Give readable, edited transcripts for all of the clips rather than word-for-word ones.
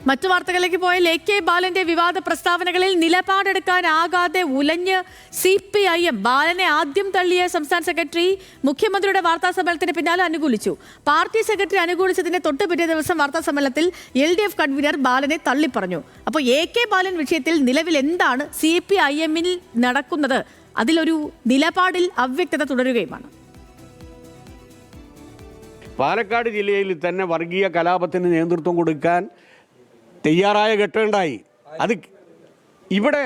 മറ്റു വാർത്തകളിലേക്ക് പോയാൽ AK ബാലന്റെ വിവാദ പ്രസ്താവനകളിൽ നിലപാടെടുക്കാനാകാതെ ഉലഞ്ഞ് CPIM ബാലനെ ആദ്യം തള്ളിയ സംസ്ഥാന സെക്രട്ടറി മുഖ്യമന്ത്രിയുടെ വാർത്താ സമ്മേളനത്തിന് പിന്നാലെ അനുകൂലിച്ചു. പാർട്ടി സെക്രട്ടറി അനുകൂലിച്ചതിന്റെ തൊട്ട് പിറ്റേ ദിവസം വാർത്താ സമ്മേളനത്തിൽ LDF കൺവീനർ ബാലനെ തള്ളിപ്പറഞ്ഞു. അപ്പോൾ AK ബാലൻ വിഷയത്തിൽ നിലവിൽ എന്താണ് CPIM-ൽ നടക്കുന്നത്? അതിലൊരു നിലപാടിൽ അവ്യക്തത തുടരുകയുമാണ്. പാലക്കാട് ജില്ലയിൽ തന്നെ വർഗീയ കലാപത്തിന് നേതൃത്വം കൊടുക്കാൻ തയ്യാറായ ഘട്ടമുണ്ടായി. അത് ഇവിടെ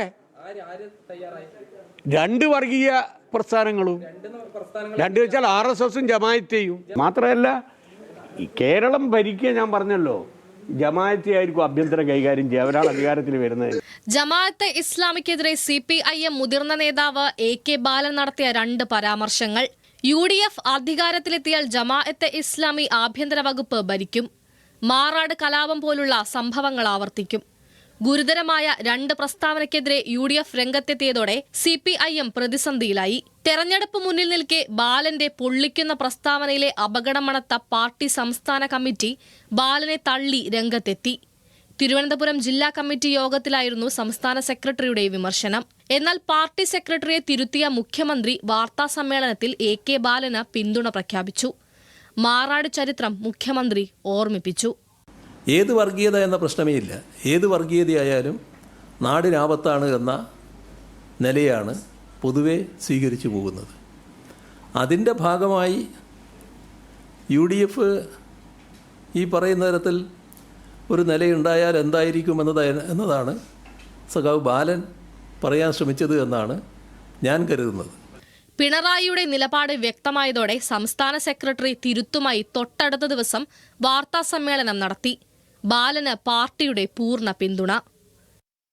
രണ്ട് വർഗീയ പ്രസ്ഥാനങ്ങളും, രണ്ട് വെച്ചാൽ RSSും ജമാഅത്തെയും മാത്രമല്ല, ഈ കേരളം ഭരിക്കുക ഞാൻ പറഞ്ഞല്ലോ, ജമാഅത്തെ ആയിരിക്കും ആഭ്യന്തര കൈകാര്യം ചെയ്യുക. അവരാണ് അധികാരത്തിൽ വരുന്നത്. ജമാഅത്തെ ഇസ്ലാമിക്കെതിരെ CPIM മുതിർന്ന നേതാവ് AK ബാലൻ നടത്തിയ 2 പരാമർശങ്ങൾ. UDF അധികാരത്തിലെത്തിയാൽ ജമാഅത്തെ ഇസ്ലാമി ആഭ്യന്തര വകുപ്പ് ഭരിക്കും. മാറാട് കലാപം പോലുള്ള സംഭവങ്ങൾ ആവർത്തിക്കും. ഗുരുതരമായ 2 പ്രസ്താവനയ്ക്കെതിരെ UDF രംഗത്തെത്തിയതോടെ CPIM പ്രതിസന്ധിയിലായി. തെരഞ്ഞെടുപ്പ് മുന്നിൽ നിൽക്കെ ബാലന്റെ പൊള്ളിക്കുന്ന പ്രസ്താവനയിലെ അപകടമണത്ത പാർട്ടി സംസ്ഥാന കമ്മിറ്റി ബാലനെ തള്ളി രംഗത്തെത്തി. തിരുവനന്തപുരം ജില്ലാ കമ്മിറ്റി യോഗത്തിലായിരുന്നു സംസ്ഥാന സെക്രട്ടറിയുടെ വിമർശനം. എന്നാൽ പാർട്ടി സെക്രട്ടറിയെ തിരുത്തിയ മുഖ്യമന്ത്രി വാർത്താ സമ്മേളനത്തിൽ AK ബാലന് പിന്തുണ പ്രഖ്യാപിച്ചു. മാറാട് ചരിത്രം മുഖ്യമന്ത്രി ഓർമ്മിപ്പിച്ചു. ഏത് വർഗീയത എന്ന പ്രശ്നമേ ഇല്ല. ഏത് വർഗീയതയായാലും നാടിനാപത്താണ് എന്ന നിലയാണ് പൊതുവെ സ്വീകരിച്ചു പോകുന്നത്. അതിൻ്റെ ഭാഗമായി UDF ഈ പറയുന്ന തരത്തിൽ ഒരു നിലയുണ്ടായാൽ എന്തായിരിക്കും എന്നതാണ് സഖാവ് ബാലൻ പറയാൻ ശ്രമിച്ചത് എന്നാണ് ഞാൻ കരുതുന്നത്. പിണറായിയുടെ നിലപാട് വ്യക്തമായതോടെ സംസ്ഥാന സെക്രട്ടറി തിരുത്തുമായി തൊട്ടടുത്ത ദിവസം വാർത്താ സമ്മേളനം നടത്തി. ബാലന് പാർട്ടിയുടെ പൂർണ്ണ പിന്തുണ.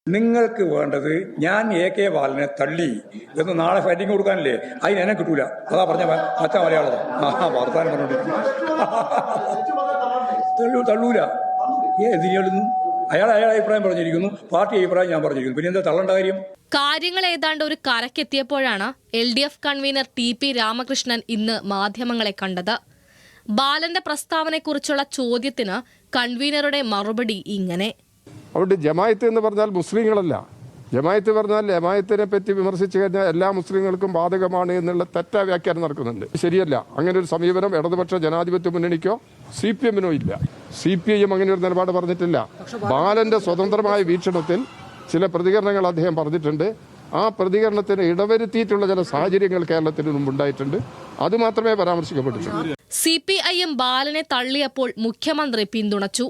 നിങ്ങൾക്ക് വേണ്ടത് ഞാൻ AK ബാലനെ തള്ളി എന്ന് നാളെ ഫൈറ്റിംഗ് കൊടുക്കാനല്ലേ? അതിന് എന്നെ കിട്ടൂല. അതാ പറഞ്ഞ മറ്റേ മലയാളം വർത്താനം പറഞ്ഞോണ്ടിരിക്കുന്നു. തള്ളൂല. എന്തിനു? അയാൾ അഭിപ്രായം പറഞ്ഞിരിക്കുന്നു, പാർട്ടി അഭിപ്രായം ഞാൻ പറഞ്ഞിരിക്കുന്നു. പിന്നെ എന്താ തള്ളേണ്ട കാര്യം? കാര്യങ്ങൾ ഏതാണ്ട് ഒരു കരക്കെത്തിയപ്പോഴാണ് LDF കൺവീനർ TP രാമകൃഷ്ണൻ ഇന്ന് മാധ്യമങ്ങളെ കണ്ടത്. ബാലന്റെ പ്രസ്താവനയെക്കുറിച്ചുള്ള ചോദ്യത്തിന് കൺവീനറുടെ മറുപടി ഇങ്ങനെ: അവിടെ ജമാഅത്ത് എന്ന് പറഞ്ഞാൽ മുസ്ലിങ്ങളല്ല. ജമാഅത്ത് പറഞ്ഞാൽ ജമാഅത്തിനെ പറ്റി വിമർശിച്ചു കഴിഞ്ഞാൽ എല്ലാ മുസ്ലിങ്ങൾക്കും ബാധകമാണ് എന്നുള്ള തെറ്റായ വ്യാഖ്യാനം നടക്കുന്നുണ്ട്. ശരിയല്ല. അങ്ങനെ ഒരു സമീപനം ഇടതുപക്ഷ ജനാധിപത്യ മുന്നണിക്കോ CPM-നോ ഇല്ല. CPIM അങ്ങനെ ഒരു നിലപാട് പറഞ്ഞിട്ടില്ല. ബാലന്റെ സ്വതന്ത്രമായ വീക്ഷണത്തിൽ ചില പ്രതികരണങ്ങൾ അദ്ദേഹം പറഞ്ഞിട്ടുണ്ട്. ആ പ്രതികരണത്തിന് ഇടവരുത്തിയിട്ടുള്ള ചില സാഹചര്യങ്ങൾ കേരളത്തിന് മുമ്പുണ്ടായിട്ടുണ്ട്. അത് മാത്രമേ പരാമർശിക്കപ്പെട്ടിട്ടുള്ളൂ. CPIM ബാലനെ തള്ളിയപ്പോൾ മുഖ്യമന്ത്രി പിന്തുണച്ചു.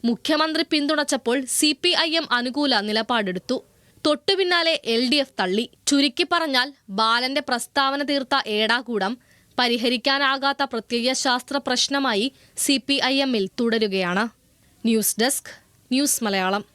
മുഖ്യമന്ത്രി പിന്തുണച്ചപ്പോൾ CPIM അനുകൂല നിലപാടെടുത്തു. തൊട്ടുപിന്നാലെ LDF തള്ളി. ചുരുക്കി പറഞ്ഞാൽ ബാലന്റെ പ്രസ്താവന തീർത്ത ഏടാകൂടം പരിഹരിക്കാനാകാത്ത പ്രത്യയശാസ്ത്ര പ്രശ്നമായി CPIM-ൽ തുടരുകയാണ്. News desk, news Malayalam.